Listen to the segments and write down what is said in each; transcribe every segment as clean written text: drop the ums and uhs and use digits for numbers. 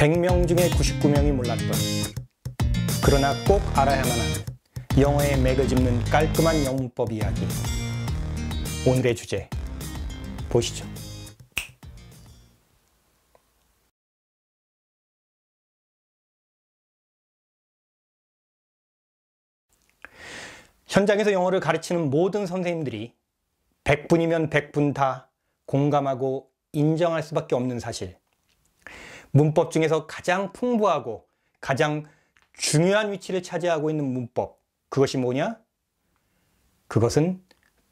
100명 중에 99명이 몰랐던, 그러나 꼭 알아야만 하는 영어의 맥을 짚는 깔끔한 영문법 이야기. 오늘의 주제 보시죠. 현장에서 영어를 가르치는 모든 선생님들이 100분이면 100분 다 공감하고 인정할 수밖에 없는 사실. 문법 중에서 가장 풍부하고 가장 중요한 위치를 차지하고 있는 문법. 그것이 뭐냐? 그것은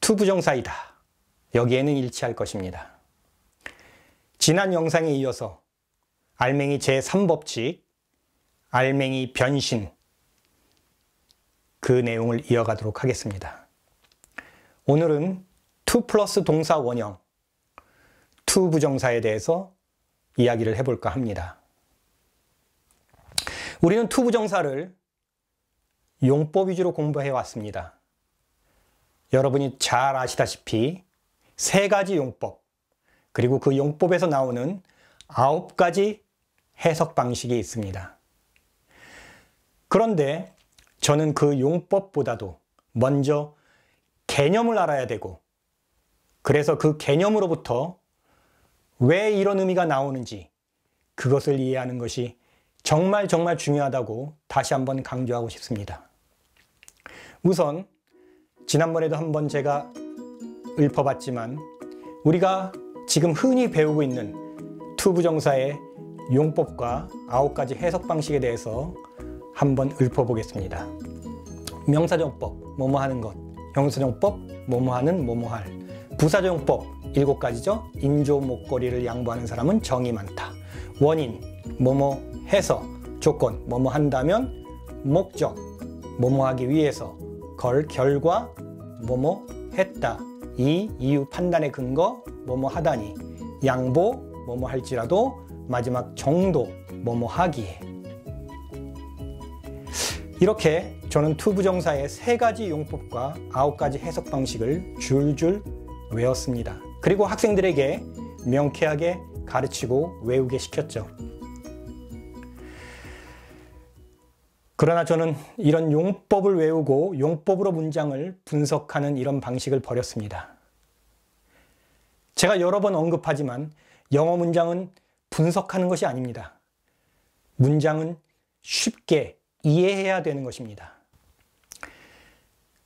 투부정사이다. 여기에는 일치할 것입니다. 지난 영상에 이어서 알맹이 제3법칙, 알맹이 변신, 그 내용을 이어가도록 하겠습니다. 오늘은 to 플러스 동사 원형, 투부정사에 대해서 이야기를 해볼까 합니다. 우리는 투부정사를 용법 위주로 공부해 왔습니다. 여러분이 잘 아시다시피 3가지 용법, 그리고 그 용법에서 나오는 9가지 해석 방식이 있습니다. 그런데 저는 그 용법보다도 먼저 개념을 알아야 되고, 그래서 그 개념으로부터 왜 이런 의미가 나오는지 그것을 이해하는 것이 정말 중요하다고 다시 한번 강조하고 싶습니다. 우선 지난번에도 한번 제가 읊어봤지만 우리가 지금 흔히 배우고 있는 투부정사의 용법과 9가지 해석 방식에 대해서 한번 읊어보겠습니다. 명사정법, 뭐뭐 하는 것. 형용사정법, 뭐뭐 하는, 뭐뭐 할. 부사정법, 7가지죠. 인조, 목걸이를 양보하는 사람은 정이 많다. 원인, 뭐뭐 해서. 조건, 뭐뭐 한다면. 목적, 뭐뭐 하기 위해서. 결과, 뭐뭐 했다. 이유 판단의 근거, 뭐뭐 하다니. 양보, 뭐뭐 할지라도. 마지막 정도, 뭐뭐 하기에. 이렇게 저는 투부정사의 3가지 용법과 9가지 해석 방식을 줄줄 외웠습니다. 그리고 학생들에게 명쾌하게 가르치고 외우게 시켰죠. 그러나 저는 이런 용법을 외우고 용법으로 문장을 분석하는 이런 방식을 버렸습니다. 제가 여러 번 언급하지만 영어 문장은 분석하는 것이 아닙니다. 문장은 쉽게 이해해야 되는 것입니다.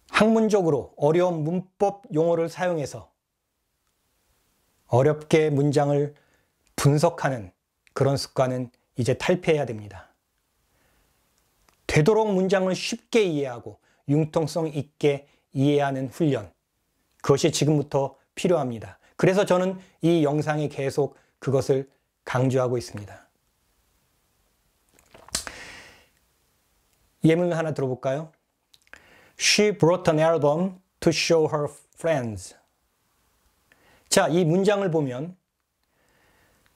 학문적으로 어려운 문법 용어를 사용해서 어렵게 문장을 분석하는 그런 습관은 이제 탈피해야 됩니다. 되도록 문장을 쉽게 이해하고 융통성 있게 이해하는 훈련, 그것이 지금부터 필요합니다. 그래서 저는 이 영상에 계속 그것을 강조하고 있습니다. 예문을 하나 들어볼까요? She brought an album to show her friends. 자, 이 문장을 보면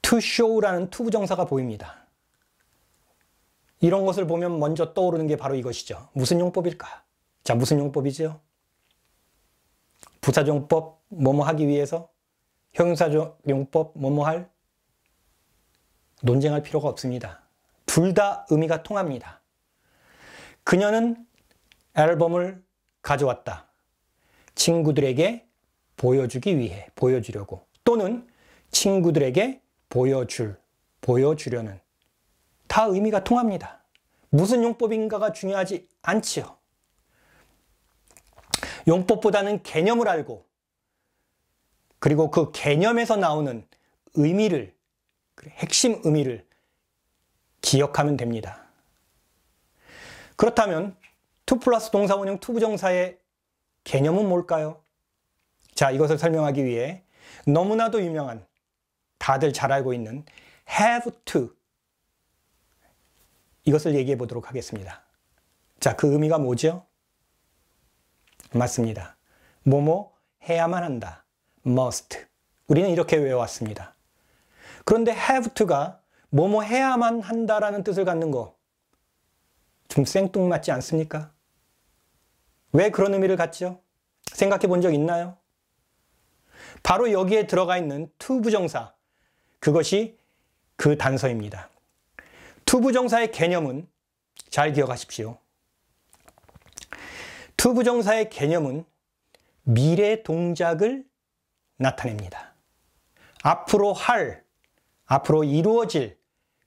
to show라는 투부정사가 보입니다. 이런 것을 보면 먼저 떠오르는 게 바로 이것이죠. 무슨 용법일까? 자, 무슨 용법이죠? 부사용법, 뭐뭐 하기 위해서. 형용사용법, 뭐뭐 할. 논쟁할 필요가 없습니다. 둘 다 의미가 통합니다. 그녀는 앨범을 가져왔다. 친구들에게 보여주기 위해, 보여주려고. 또는 친구들에게 보여주려는. 다 의미가 통합니다. 무슨 용법인가가 중요하지 않지요. 용법보다는 개념을 알고, 그리고 그 개념에서 나오는 의미를, 핵심 의미를 기억하면 됩니다. 그렇다면 to 플러스 동사 원형 투부정사의 개념은 뭘까요? 자, 이것을 설명하기 위해 너무나도 유명한, 다들 잘 알고 있는 have to, 이것을 얘기해 보도록 하겠습니다. 자, 그 의미가 뭐죠? 맞습니다. 뭐뭐 해야만 한다. must. 우리는 이렇게 외워왔습니다. 그런데 have to가 뭐뭐 해야만 한다라는 뜻을 갖는 거 좀 생뚱맞지 않습니까? 왜 그런 의미를 갖죠? 생각해 본 적 있나요? 바로 여기에 들어가 있는 투부정사, 그것이 그 단서입니다. 투부정사의 개념은 잘 기억하십시오. 투부정사의 개념은 미래 동작을 나타냅니다. 앞으로 할, 앞으로 이루어질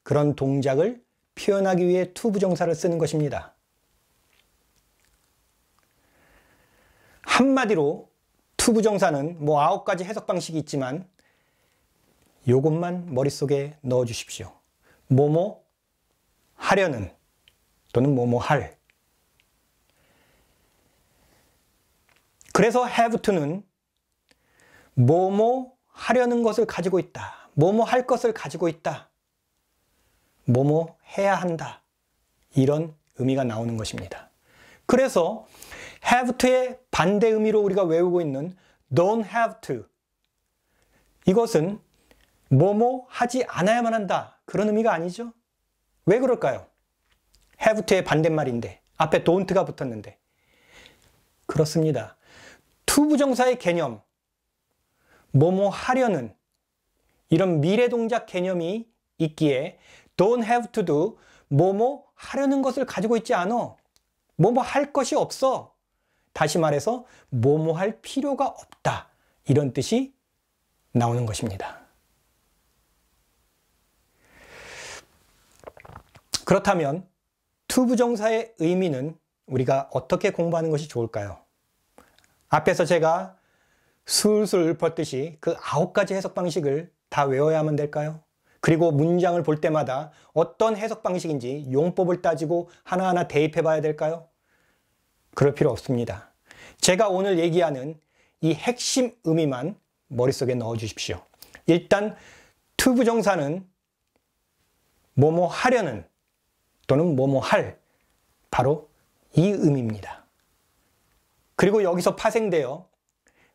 그런 동작을 표현하기 위해 투부정사를 쓰는 것입니다. 한마디로 투부정사는 9가지 해석 방식이 있지만 이것만 머릿속에 넣어 주십시오. 뭐뭐 하려는 또는 뭐뭐 할. 그래서 have to는 뭐뭐 하려는 것을 가지고 있다. 뭐뭐 할 것을 가지고 있다. 뭐뭐 해야 한다. 이런 의미가 나오는 것입니다. 그래서 have to의 반대 의미로 우리가 외우고 있는 don't have to. 이것은 뭐뭐 하지 않아야만 한다. 그런 의미가 아니죠. 왜 그럴까요? have to의 반대말인데 앞에 don't가 붙었는데. 그렇습니다. 투부정사의 개념, 뭐뭐 하려는 이런 미래 동작 개념이 있기에 don't have to도 뭐뭐 하려는 것을 가지고 있지 않아. 뭐뭐 할 것이 없어. 다시 말해서 뭐뭐 할 필요가 없다. 이런 뜻이 나오는 것입니다. 그렇다면 투부정사의 의미는 우리가 어떻게 공부하는 것이 좋을까요? 앞에서 제가 술술 읊었듯이 그 9가지 해석 방식을 다 외워야만 될까요? 그리고 문장을 볼 때마다 어떤 해석 방식인지 용법을 따지고 하나하나 대입해 봐야 될까요? 그럴 필요 없습니다. 제가 오늘 얘기하는 이 핵심 의미만 머릿속에 넣어 주십시오. 일단 투부정사는 뭐뭐 하려는 또는 뭐뭐 할, 바로 이 의미입니다. 그리고 여기서 파생되어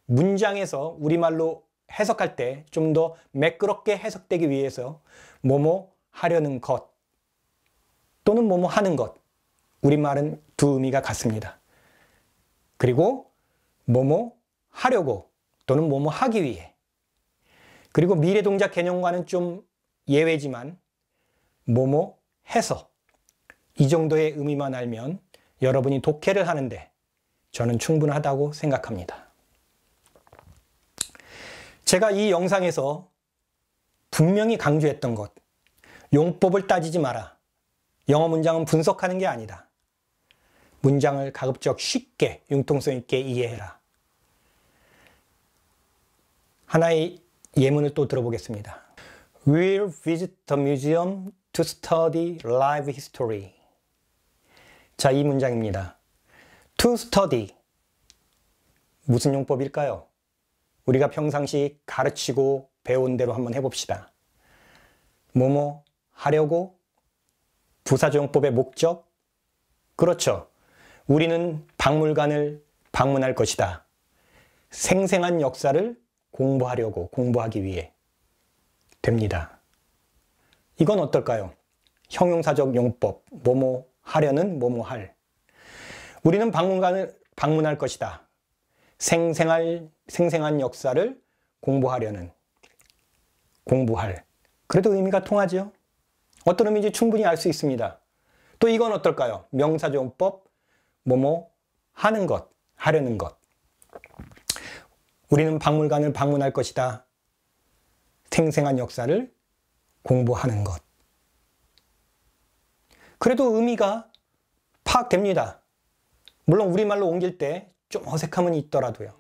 문장에서 우리말로 해석할 때 좀 더 매끄럽게 해석되기 위해서 뭐뭐 하려는 것 또는 뭐뭐 하는 것, 우리말은 두 의미가 같습니다. 그리고 뭐뭐 하려고 또는 뭐뭐 하기 위해, 그리고 미래동작 개념과는 좀 예외지만 뭐뭐 해서, 이 정도의 의미만 알면 여러분이 독해를 하는데 저는 충분하다고 생각합니다. 제가 이 영상에서 분명히 강조했던 것, 용법을 따지지 마라. 영어 문장은 분석하는 게 아니다. 문장을 가급적 쉽게 융통성 있게 이해해라. 하나의 예문을 또 들어보겠습니다. We'll visit the museum to study live history. 자, 이 문장입니다. To study. 무슨 용법일까요? 우리가 평상시 가르치고 배운 대로 한번 해봅시다. 뭐뭐 하려고, 부사조용법의 목적. 그렇죠. 우리는 박물관을 방문할 것이다. 생생한 역사를 공부하려고, 공부하기 위해 됩니다. 이건 어떨까요? 형용사적 용법, 뭐뭐 하려는, 뭐뭐 할. 우리는 박물관을 방문할 것이다. 생생한 역사를 공부하려는, 공부할. 그래도 의미가 통하죠? 어떤 의미인지 충분히 알 수 있습니다. 또 이건 어떨까요? 명사조용법, 뭐뭐 하는 것, 하려는 것. 우리는 박물관을 방문할 것이다. 생생한 역사를 공부하는 것. 그래도 의미가 파악됩니다. 물론 우리말로 om길 때 좀 어색함은 있더라도요.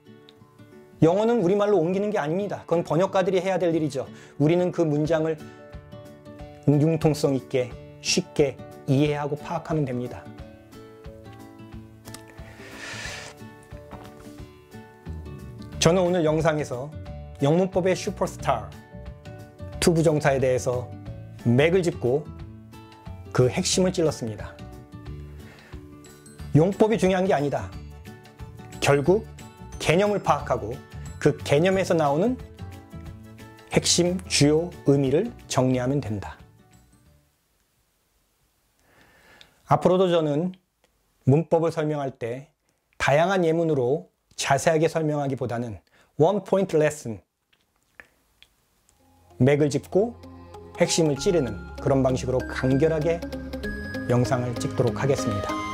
영어는 우리말로 옮기는 게 아닙니다. 그건 번역가들이 해야 될 일이죠. 우리는 그 문장을 융통성 있게 쉽게 이해하고 파악하면 됩니다. 저는 오늘 영상에서 영문법의 슈퍼스타, 투부정사에 대해서 맥을 짚고 그 핵심을 찔렀습니다. 용법이 중요한 게 아니다. 결국 개념을 파악하고 그 개념에서 나오는 핵심 주요 의미를 정리하면 된다. 앞으로도 저는 문법을 설명할 때 다양한 예문으로 자세하게 설명하기보다는 원 포인트 레슨, 맥을 짚고 핵심을 찌르는 그런 방식으로 간결하게 영상을 찍도록 하겠습니다.